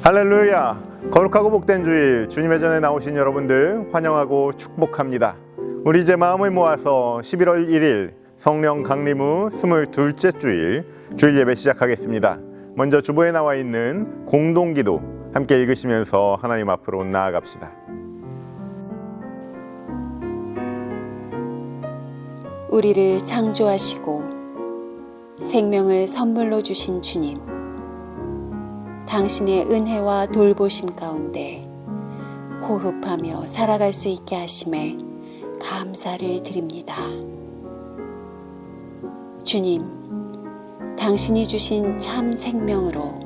할렐루야! 거룩하고 복된 주일, 주님의 전에 나오신 여러분들 환영하고 축복합니다. 우리 이제 마음을 모아서 11월 1일 성령 강림 후 22째 주일 예배 시작하겠습니다. 먼저 주보에 나와 있는 공동기도 함께 읽으시면서 하나님 앞으로 나아갑시다. 우리를 창조하시고 생명을 선물로 주신 주님, 당신의 은혜와 돌보심 가운데 호흡하며 살아갈 수 있게 하심에 감사를 드립니다. 주님, 당신이 주신 참 생명으로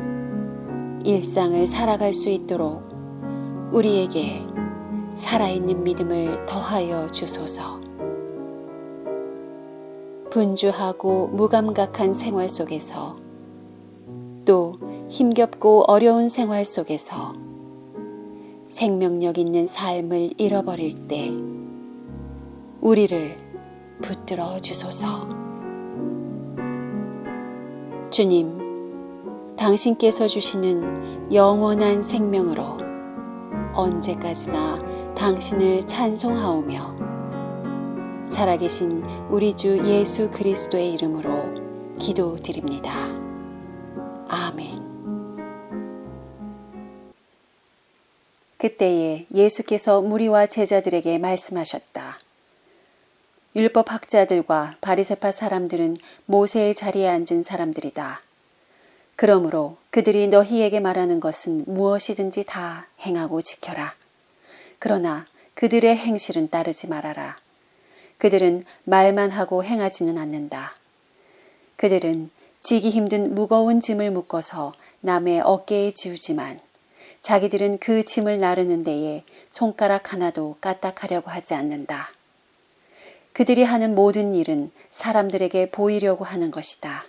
일상을 살아갈 수 있도록 우리에게 살아있는 믿음을 더하여 주소서. 분주하고 무감각한 생활 속에서 또 힘겹고 어려운 생활 속에서 생명력 있는 삶을 잃어버릴 때 우리를 붙들어 주소서. 주님, 당신께서 주시는 영원한 생명으로 언제까지나 당신을 찬송하오며 살아계신 우리 주 예수 그리스도의 이름으로 기도드립니다. 아멘. 그때에 예수께서 무리와 제자들에게 말씀하셨다. 율법학자들과 바리새파 사람들은 모세의 자리에 앉은 사람들이다. 그러므로 그들이 너희에게 말하는 것은 무엇이든지 다 행하고 지켜라. 그러나 그들의 행실은 따르지 말아라. 그들은 말만 하고 행하지는 않는다. 그들은 지기 힘든 무거운 짐을 묶어서 남의 어깨에 지우지만 자기들은 그 짐을 나르는 데에 손가락 하나도 까딱하려고 하지 않는다. 그들이 하는 모든 일은 사람들에게 보이려고 하는 것이다.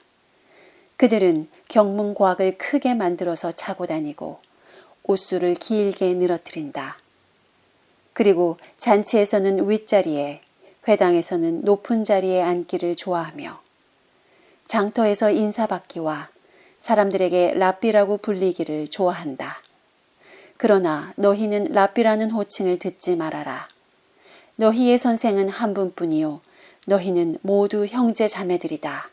그들은 경문곽을 크게 만들어서 차고 다니고 옷수를 길게 늘어뜨린다. 그리고 잔치에서는 윗자리에, 회당에서는 높은 자리에 앉기를 좋아하며 장터에서 인사받기와 사람들에게 랍비라고 불리기를 좋아한다. 그러나 너희는 랍비라는 호칭을 듣지 말아라. 너희의 선생은 한 분뿐이요 너희는 모두 형제 자매들이다.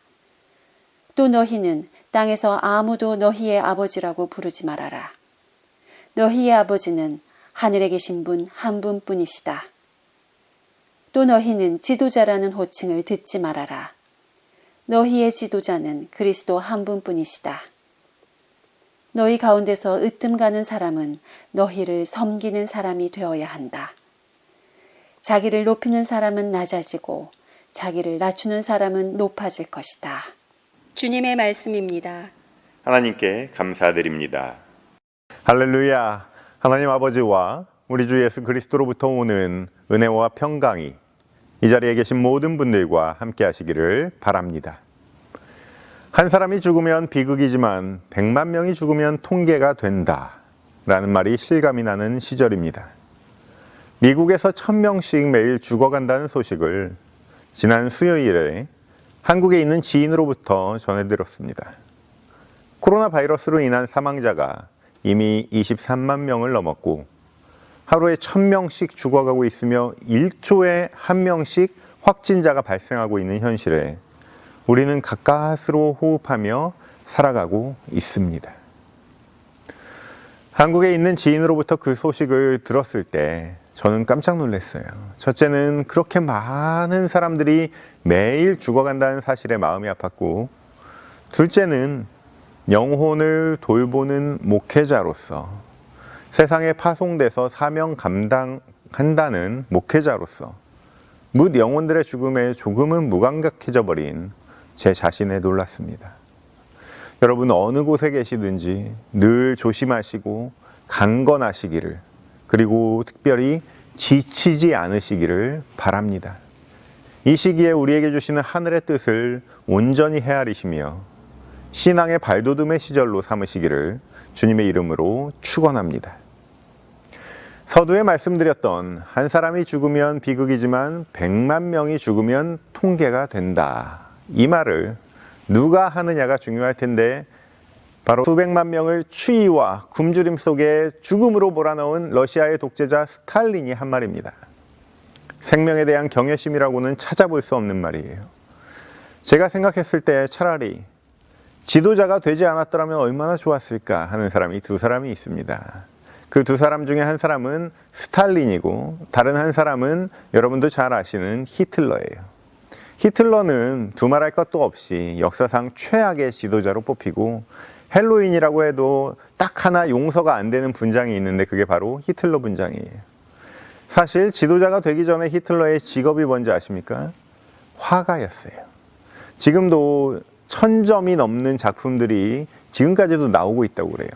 또 너희는 땅에서 아무도 너희의 아버지라고 부르지 말아라. 너희의 아버지는 하늘에 계신 분 한 분뿐이시다. 또 너희는 지도자라는 호칭을 듣지 말아라. 너희의 지도자는 그리스도 한 분뿐이시다. 너희 가운데서 으뜸 가는 사람은 너희를 섬기는 사람이 되어야 한다. 자기를 높이는 사람은 낮아지고 자기를 낮추는 사람은 높아질 것이다. 주님의 말씀입니다. 하나님께 감사드립니다. 할렐루야! 하나님 아버지와 우리 주 예수 그리스도로부터 오는 은혜와 평강이 이 자리에 계신 모든 분들과 함께 하시기를 바랍니다. 한 사람이 죽으면 비극이지만 100만 명이 죽으면 통계가 된다 라는 말이 실감이 나는 시절입니다. 미국에서 1000명씩 매일 죽어간다는 소식을 지난 수요일에 한국에 있는 지인으로부터 전해들었습니다. 코로나 바이러스로 인한 사망자가 이미 23만 명을 넘었고 하루에 1000명씩 죽어가고 있으며 1초에 1명씩 확진자가 발생하고 있는 현실에 우리는 가까스로 호흡하며 살아가고 있습니다. 한국에 있는 지인으로부터 그 소식을 들었을 때 저는 깜짝 놀랐어요. 첫째는 그렇게 많은 사람들이 매일 죽어간다는 사실에 마음이 아팠고, 둘째는 영혼을 돌보는 목회자로서, 세상에 파송돼서 사명 감당한다는 목회자로서 뭇 영혼들의 죽음에 조금은 무감각해져 버린 제 자신에 놀랐습니다. 여러분 어느 곳에 계시든지 늘 조심하시고 강건하시기를, 그리고 특별히 지치지 않으시기를 바랍니다. 이 시기에 우리에게 주시는 하늘의 뜻을 온전히 헤아리시며 신앙의 발돋움의 시절로 삼으시기를 주님의 이름으로 축원합니다. 서두에 말씀드렸던 한 사람이 죽으면 비극이지만 100만 명이 죽으면 통계가 된다, 이 말을 누가 하느냐가 중요할 텐데 바로 수백만 명을 추위와 굶주림 속에 죽음으로 몰아넣은 러시아의 독재자 스탈린이 한 말입니다. 생명에 대한 경외심이라고는 찾아볼 수 없는 말이에요. 제가 생각했을 때 차라리 지도자가 되지 않았더라면 얼마나 좋았을까 하는 사람이 두 사람이 있습니다. 그 두 사람 중에 한 사람은 스탈린이고 다른 한 사람은 여러분도 잘 아시는 히틀러예요. 히틀러는 두말할 것도 없이 역사상 최악의 지도자로 뽑히고 헬로윈이라고 해도 딱 하나 용서가 안 되는 분장이 있는데 그게 바로 히틀러 분장이에요. 사실 지도자가 되기 전에 히틀러의 직업이 뭔지 아십니까? 화가였어요. 지금도 1000점이 넘는 작품들이 지금까지도 나오고 있다고 그래요.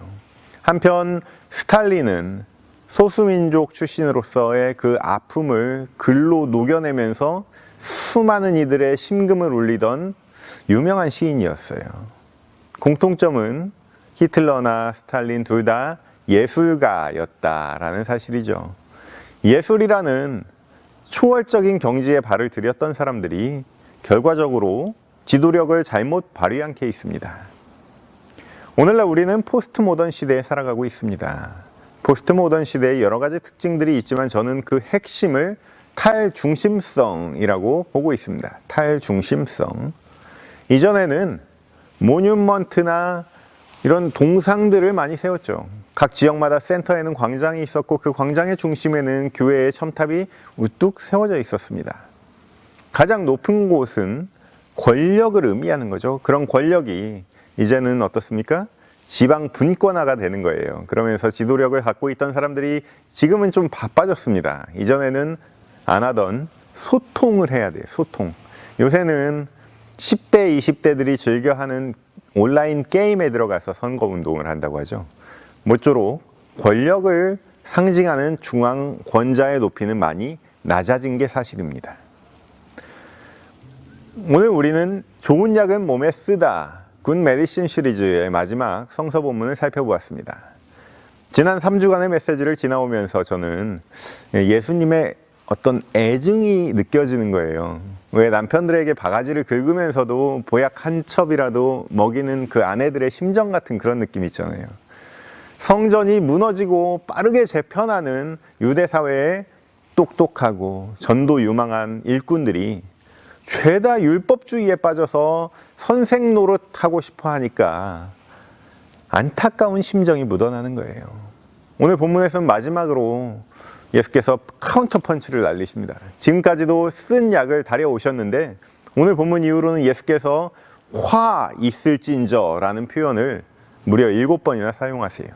한편 스탈린은 소수민족 출신으로서의 그 아픔을 글로 녹여내면서 수많은 이들의 심금을 울리던 유명한 시인이었어요. 공통점은 히틀러나 스탈린 둘 다 예술가였다라는 사실이죠. 예술이라는 초월적인 경지에 발을 들였던 사람들이 결과적으로 지도력을 잘못 발휘한 케이스입니다. 오늘날 우리는 포스트 모던 시대에 살아가고 있습니다. 포스트 모던 시대에 여러 가지 특징들이 있지만 저는 그 핵심을 탈중심성이라고 보고 있습니다. 탈중심성. 이전에는 모뉴먼트나 이런 동상들을 많이 세웠죠. 각 지역마다 센터에는 광장이 있었고 그 광장의 중심에는 교회의 첨탑이 우뚝 세워져 있었습니다. 가장 높은 곳은 권력을 의미하는 거죠. 그런 권력이 이제는 어떻습니까? 지방 분권화가 되는 거예요. 그러면서 지도력을 갖고 있던 사람들이 지금은 좀 바빠졌습니다. 이전에는 안 하던 소통을 해야 돼요. 소통. 요새는 10대, 20대들이 즐겨하는 온라인 게임에 들어가서 선거운동을 한다고 하죠. 모쪼록 권력을 상징하는 중앙 권자의 높이는 많이 낮아진 게 사실입니다. 오늘 우리는 좋은 약은 몸에 쓰다 굿 메디신 시리즈의 마지막 성서 본문을 살펴보았습니다. 지난 3주간의 메시지를 지나오면서 저는 예수님의 어떤 애증이 느껴지는 거예요. 왜 남편들에게 바가지를 긁으면서도 보약 한 첩이라도 먹이는 그 아내들의 심정 같은 그런 느낌 있잖아요. 성전이 무너지고 빠르게 재편하는 유대 사회에 똑똑하고 전도 유망한 일꾼들이 죄다 율법주의에 빠져서 선생 노릇하고 싶어 하니까 안타까운 심정이 묻어나는 거예요. 오늘 본문에서는 마지막으로 예수께서 카운터 펀치를 날리십니다. 지금까지도 쓴 약을 달여오셨는데 오늘 본문 이후로는 예수께서 화 있을진저 라는 표현을 무려 7번이나 사용하세요.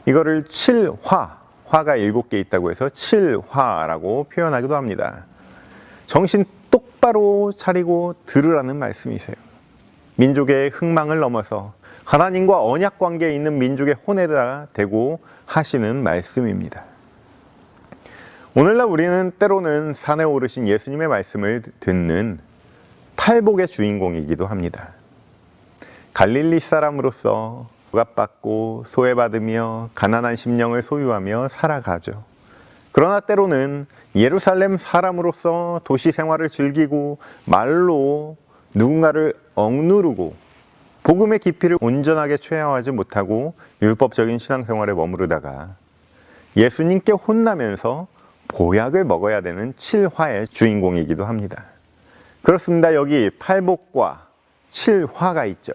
이거를 7화, 화가 7개 있다고 해서 7화라고 표현하기도 합니다. 정신 똑바로 차리고 들으라는 말씀이세요. 민족의 흥망을 넘어서 하나님과 언약 관계에 있는 민족의 혼에다 대고 하시는 말씀입니다. 오늘날 우리는 때로는 산에 오르신 예수님의 말씀을 듣는 탈복의 주인공이기도 합니다. 갈릴리 사람으로서 억압받고 소외받으며 가난한 심령을 소유하며 살아가죠. 그러나 때로는 예루살렘 사람으로서 도시 생활을 즐기고 말로 누군가를 억누르고 복음의 깊이를 온전하게 체험하지 못하고 율법적인 신앙생활에 머무르다가 예수님께 혼나면서 보약을 먹어야 되는 7화의 주인공이기도 합니다. 그렇습니다. 여기 팔복과 7화가 있죠.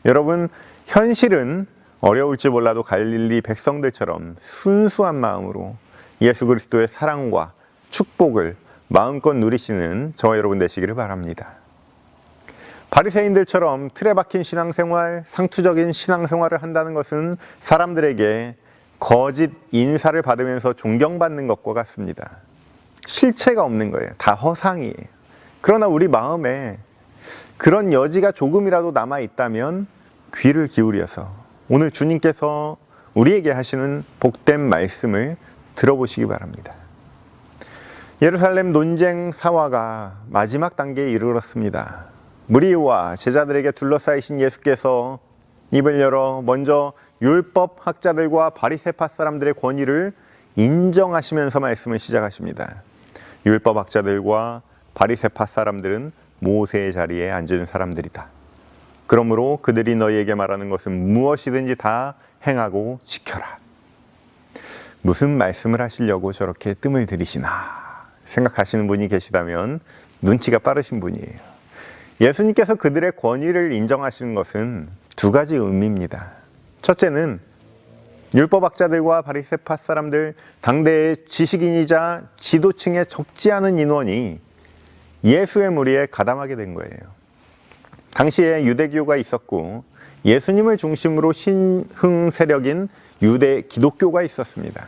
여러분, 현실은 어려울지 몰라도 갈릴리 백성들처럼 순수한 마음으로 예수 그리스도의 사랑과 축복을 마음껏 누리시는 저와 여러분 되시기를 바랍니다. 바리새인들처럼 틀에 박힌 신앙생활, 상투적인 신앙생활을 한다는 것은 사람들에게 거짓 인사를 받으면서 존경받는 것과 같습니다. 실체가 없는 거예요. 다 허상이에요. 그러나 우리 마음에 그런 여지가 조금이라도 남아있다면 귀를 기울여서 오늘 주님께서 우리에게 하시는 복된 말씀을 들어보시기 바랍니다. 예루살렘 논쟁 사화가 마지막 단계에 이르렀습니다. 무리와 제자들에게 둘러싸이신 예수께서 입을 열어 먼저 율법 학자들과 바리새파 사람들의 권위를 인정하시면서 말씀을 시작하십니다. 율법 학자들과 바리새파 사람들은 모세의 자리에 앉은 사람들이다. 그러므로 그들이 너희에게 말하는 것은 무엇이든지 다 행하고 지켜라. 무슨 말씀을 하시려고 저렇게 뜸을 들이시나 생각하시는 분이 계시다면 눈치가 빠르신 분이에요. 예수님께서 그들의 권위를 인정하시는 것은 두 가지 의미입니다. 첫째는 율법학자들과 바리새파 사람들, 당대의 지식인이자 지도층의 적지 않은 인원이 예수의 무리에 가담하게 된 거예요. 당시에 유대교가 있었고 예수님을 중심으로 신흥 세력인 유대 기독교가 있었습니다.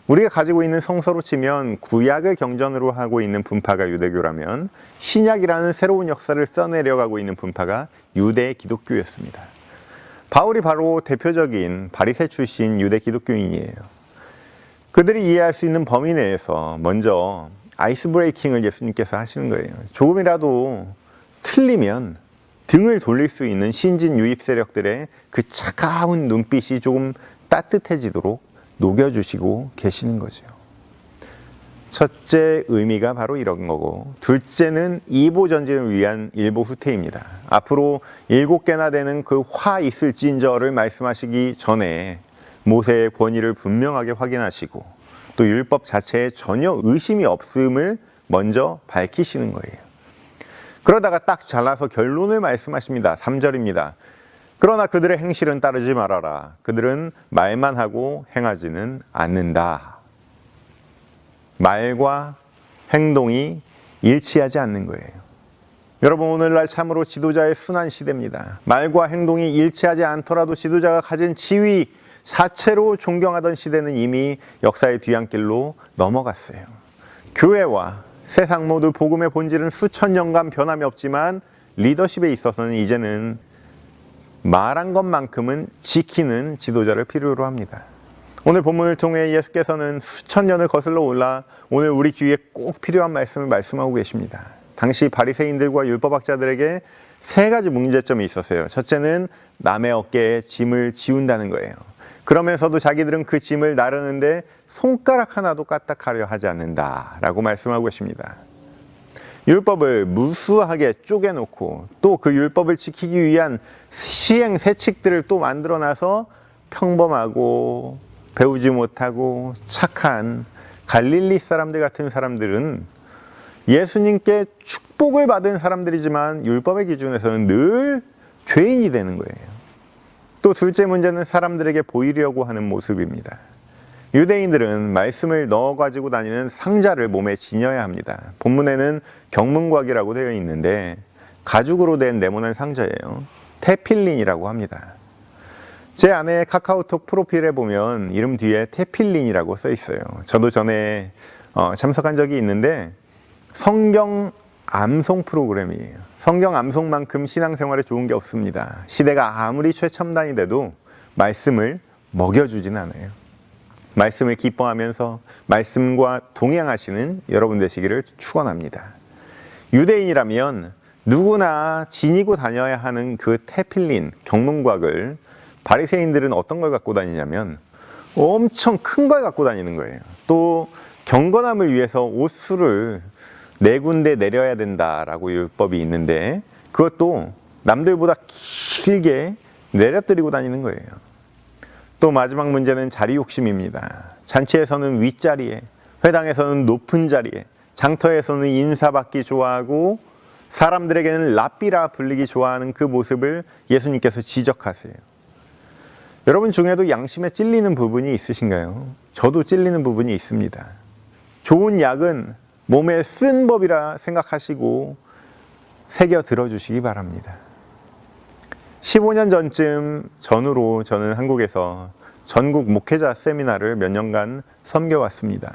우리가 가지고 있는 성서로 치면 구약을 경전으로 하고 있는 분파가 유대교라면 신약이라는 새로운 역사를 써내려가고 있는 분파가 유대 기독교였습니다. 바울이 바로 대표적인 바리새 출신 유대 기독교인이에요. 그들이 이해할 수 있는 범위 내에서 먼저 아이스 브레이킹을 예수님께서 하시는 거예요. 조금이라도 틀리면 등을 돌릴 수 있는 신진 유입 세력들의 그 차가운 눈빛이 조금 따뜻해지도록 녹여주시고 계시는 거죠. 첫째 의미가 바로 이런 거고, 둘째는 이보 전쟁을 위한 일보 후퇴입니다. 앞으로 7개나 되는 그 화 있을진저를 말씀하시기 전에 모세의 권위를 분명하게 확인하시고 또 율법 자체에 전혀 의심이 없음을 먼저 밝히시는 거예요. 그러다가 딱 잘라서 결론을 말씀하십니다. 3절입니다. 그러나 그들의 행실은 따르지 말아라. 그들은 말만 하고 행하지는 않는다. 말과 행동이 일치하지 않는 거예요. 여러분, 오늘날 참으로 지도자의 순환 시대입니다. 말과 행동이 일치하지 않더라도 지도자가 가진 지위 자체로 존경하던 시대는 이미 역사의 뒤안길로 넘어갔어요. 교회와 세상 모두 복음의 본질은 수천 년간 변함이 없지만 리더십에 있어서는 이제는 말한 것만큼은 지키는 지도자를 필요로 합니다. 오늘 본문을 통해 예수께서는 수천 년을 거슬러 올라 오늘 우리 귀에 꼭 필요한 말씀을 말씀하고 계십니다. 당시 바리새인들과 율법학자들에게 세 가지 문제점이 있었어요. 첫째는 남의 어깨에 짐을 지운다는 거예요. 그러면서도 자기들은 그 짐을 나르는데 손가락 하나도 까딱하려 하지 않는다라고 말씀하고 계십니다. 율법을 무수하게 쪼개놓고 또 그 율법을 지키기 위한 시행 세칙들을 또 만들어놔서 평범하고 배우지 못하고 착한 갈릴리 사람들 같은 사람들은 예수님께 축복을 받은 사람들이지만 율법의 기준에서는 늘 죄인이 되는 거예요. 또 둘째 문제는 사람들에게 보이려고 하는 모습입니다. 유대인들은 말씀을 넣어가지고 다니는 상자를 몸에 지녀야 합니다. 본문에는 경문곽이라고 되어 있는데 가죽으로 된 네모난 상자예요. 테필린이라고 합니다. 제 아내의 카카오톡 프로필에 보면 이름 뒤에 테필린이라고 써 있어요. 저도 전에 참석한 적이 있는데 성경 암송 프로그램이에요. 성경 암송만큼 신앙생활에 좋은 게 없습니다. 시대가 아무리 최첨단이 돼도 말씀을 먹여주진 않아요. 말씀을 기뻐하면서 말씀과 동행하시는 여러분 되시기를 축원합니다. 유대인이라면 누구나 지니고 다녀야 하는 그 테필린, 경문곽을 바리새인들은 어떤 걸 갖고 다니냐면 엄청 큰 걸 갖고 다니는 거예요. 또 경건함을 위해서 옷수를 4군데 내려야 된다라고 율법이 있는데 그것도 남들보다 길게 내려뜨리고 다니는 거예요. 또 마지막 문제는 자리 욕심입니다. 잔치에서는 윗자리에, 회당에서는 높은 자리에, 장터에서는 인사받기 좋아하고 사람들에게는 랍비라 불리기 좋아하는 그 모습을 예수님께서 지적하세요. 여러분 중에도 양심에 찔리는 부분이 있으신가요? 저도 찔리는 부분이 있습니다. 좋은 약은 몸에 쓴 법이라 생각하시고 새겨 들어주시기 바랍니다. 15년 전쯤 전후로 저는 한국에서 전국 목회자 세미나를 몇 년간 섬겨왔습니다.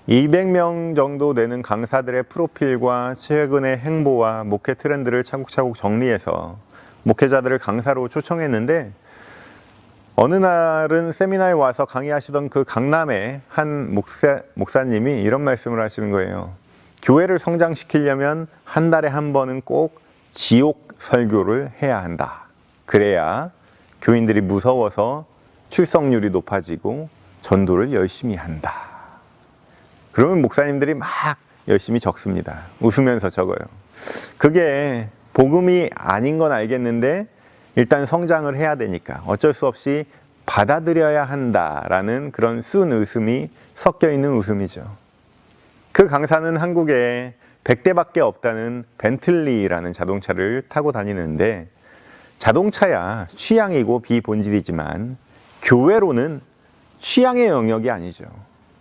200명 정도 되는 강사들의 프로필과 최근의 행보와 목회 트렌드를 차곡차곡 정리해서 목회자들을 강사로 초청했는데 어느 날은 세미나에 와서 강의하시던 그 강남의 한 목사님이 이런 말씀을 하시는 거예요. 교회를 성장시키려면 한 달에 한 번은 꼭 지옥 설교를 해야 한다. 그래야 교인들이 무서워서 출석률이 높아지고 전도를 열심히 한다. 그러면 목사님들이 막 열심히 적습니다. 웃으면서 적어요. 그게 복음이 아닌 건 알겠는데 일단 성장을 해야 되니까 어쩔 수 없이 받아들여야 한다라는 그런 순 웃음이 섞여 있는 웃음이죠. 그 강사는 한국에 100대밖에 없다는 벤틀리라는 자동차를 타고 다니는데, 자동차야 취향이고 비본질이지만 교회로는 취향의 영역이 아니죠.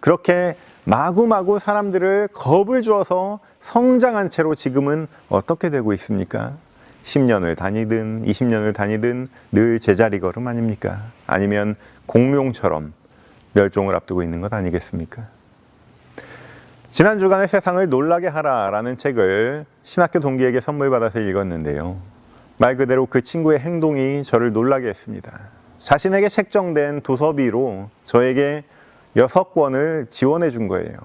그렇게 마구마구 사람들을 겁을 주어서 성장한 채로 지금은 어떻게 되고 있습니까? 10년을 다니든 20년을 다니든 늘 제자리 걸음 아닙니까? 아니면 공룡처럼 멸종을 앞두고 있는 것 아니겠습니까? 지난 주간에 세상을 놀라게 하라라는 책을 신학교 동기에게 선물 받아서 읽었는데요. 말 그대로 그 친구의 행동이 저를 놀라게 했습니다. 자신에게 책정된 도서비로 저에게 6권을 지원해 준 거예요.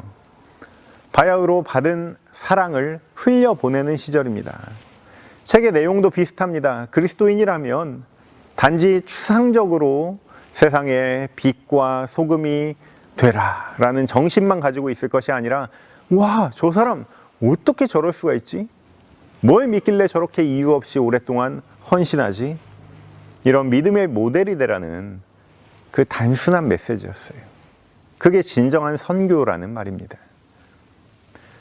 바야흐로 받은 사랑을 흘려보내는 시절입니다. 책의 내용도 비슷합니다. 그리스도인이라면 단지 추상적으로 세상에 빛과 소금이 되라 라는 정신만 가지고 있을 것이 아니라, 와, 저 사람 어떻게 저럴 수가 있지? 뭘 믿길래 저렇게 이유 없이 오랫동안 헌신하지? 이런 믿음의 모델이 되라는 그 단순한 메시지였어요. 그게 진정한 선교라는 말입니다.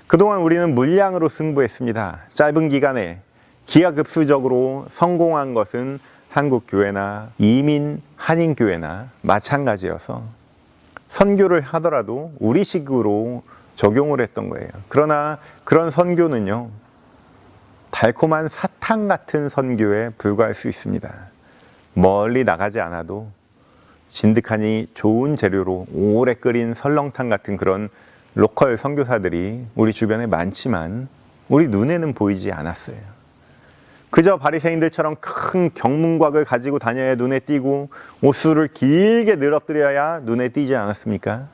그동안 우리는 물량으로 승부했습니다. 짧은 기간에 기하급수적으로 성공한 것은 한국 교회나 이민 한인 교회나 마찬가지여서 선교를 하더라도 우리식으로 적용을 했던 거예요. 그러나 그런 선교는요, 달콤한 사탕 같은 선교에 불과할 수 있습니다. 멀리 나가지 않아도 진득하니 좋은 재료로 오래 끓인 설렁탕 같은 그런 로컬 선교사들이 우리 주변에 많지만 우리 눈에는 보이지 않았어요. 그저 바리새인들처럼 큰 경문곽을 가지고 다녀야 눈에 띄고 옷수를 길게 늘어뜨려야 눈에 띄지 않았습니까?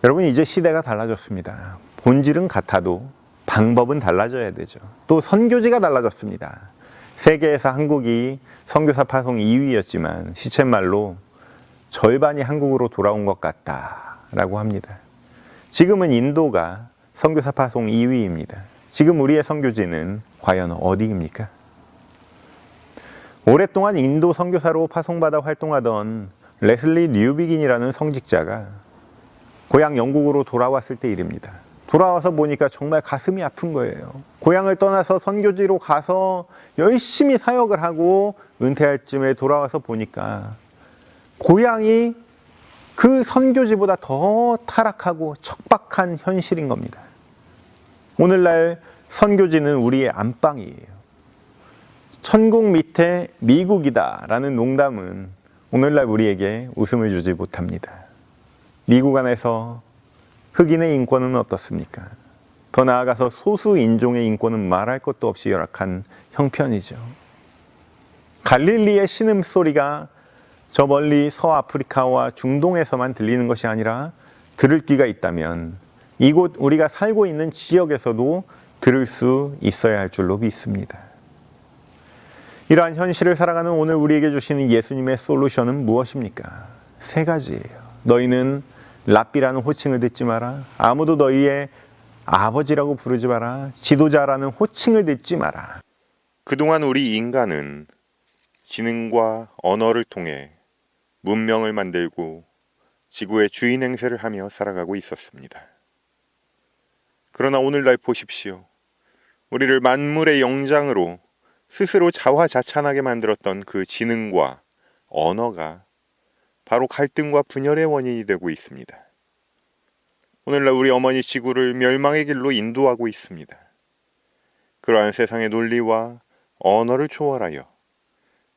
여러분, 이제 시대가 달라졌습니다. 본질은 같아도 방법은 달라져야 되죠. 또 선교지가 달라졌습니다. 세계에서 한국이 선교사 파송 2위였지만 시쳇말로 절반이 한국으로 돌아온 것 같다라고 합니다. 지금은 인도가 선교사 파송 2위입니다. 지금 우리의 선교지는 과연 어디입니까? 오랫동안 인도 선교사로 파송받아 활동하던 레슬리 뉴비긴이라는 성직자가 고향 영국으로 돌아왔을 때 일입니다. 돌아와서 보니까 정말 가슴이 아픈 거예요. 고향을 떠나서 선교지로 가서 열심히 사역을 하고 은퇴할 쯤에 돌아와서 보니까 고향이 그 선교지보다 더 타락하고 척박한 현실인 겁니다. 오늘날 선교지는 우리의 안방이에요. 천국 밑에 미국이다 라는 농담은 오늘날 우리에게 웃음을 주지 못합니다. 미국 안에서 흑인의 인권은 어떻습니까? 더 나아가서 소수 인종의 인권은 말할 것도 없이 열악한 형편이죠. 갈릴리의 신음소리가 저 멀리 서아프리카와 중동에서만 들리는 것이 아니라 들을 귀가 있다면 이곳 우리가 살고 있는 지역에서도 들을 수 있어야 할 줄로 믿습니다. 이러한 현실을 살아가는 오늘 우리에게 주시는 예수님의 솔루션은 무엇입니까? 3가지예요. 너희는 랍비라는 호칭을 듣지 마라. 아무도 너희의 아버지라고 부르지 마라. 지도자라는 호칭을 듣지 마라. 그동안 우리 인간은 지능과 언어를 통해 문명을 만들고 지구의 주인 행세를 하며 살아가고 있었습니다. 그러나 오늘날 보십시오. 우리를 만물의 영장으로 스스로 자화자찬하게 만들었던 그 지능과 언어가 바로 갈등과 분열의 원인이 되고 있습니다. 오늘날 우리 어머니 지구를 멸망의 길로 인도하고 있습니다. 그러한 세상의 논리와 언어를 초월하여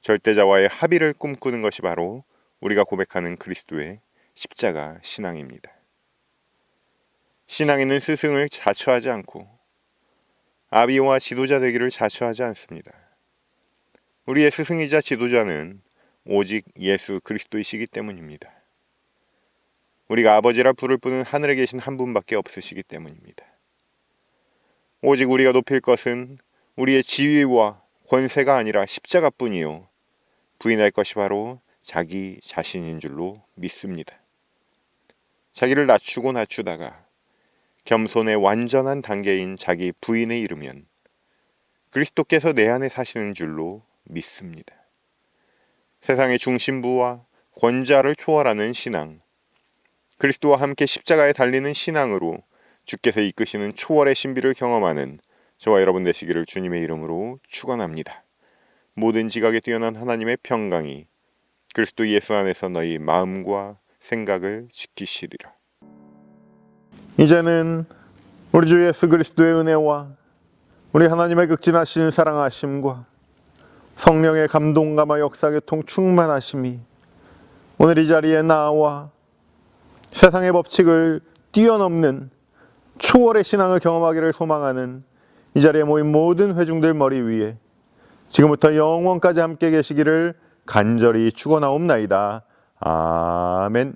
절대자와의 합의를 꿈꾸는 것이 바로 우리가 고백하는 그리스도의 십자가 신앙입니다. 신앙인은 스승을 자처하지 않고 아비와 지도자 되기를 자처하지 않습니다. 우리의 스승이자 지도자는 오직 예수 그리스도이시기 때문입니다. 우리가 아버지라 부를 분은 하늘에 계신 한 분밖에 없으시기 때문입니다. 오직 우리가 높일 것은 우리의 지위와 권세가 아니라 십자가뿐이요 부인할 것이 바로 자기 자신인 줄로 믿습니다. 자기를 낮추다가 겸손의 완전한 단계인 자기 부인에 이르면 그리스도께서 내 안에 사시는 줄로 믿습니다. 세상의 중심부와 권자를 초월하는 신앙, 그리스도와 함께 십자가에 달리는 신앙으로 주께서 이끄시는 초월의 신비를 경험하는 저와 여러분 되시기를 주님의 이름으로 축원합니다. 모든 지각에 뛰어난 하나님의 평강이 그리스도 예수 안에서 너희 마음과 생각을 지키시리라. 이제는 우리 주 예수 그리스도의 은혜와 우리 하나님의 극진하신 사랑하심과 성령의 감동감화 역사교통 충만하심이 오늘 이 자리에 나와 세상의 법칙을 뛰어넘는 초월의 신앙을 경험하기를 소망하는 이 자리에 모인 모든 회중들 머리 위에 지금부터 영원까지 함께 계시기를 간절히 축원하옵나이다. 아멘.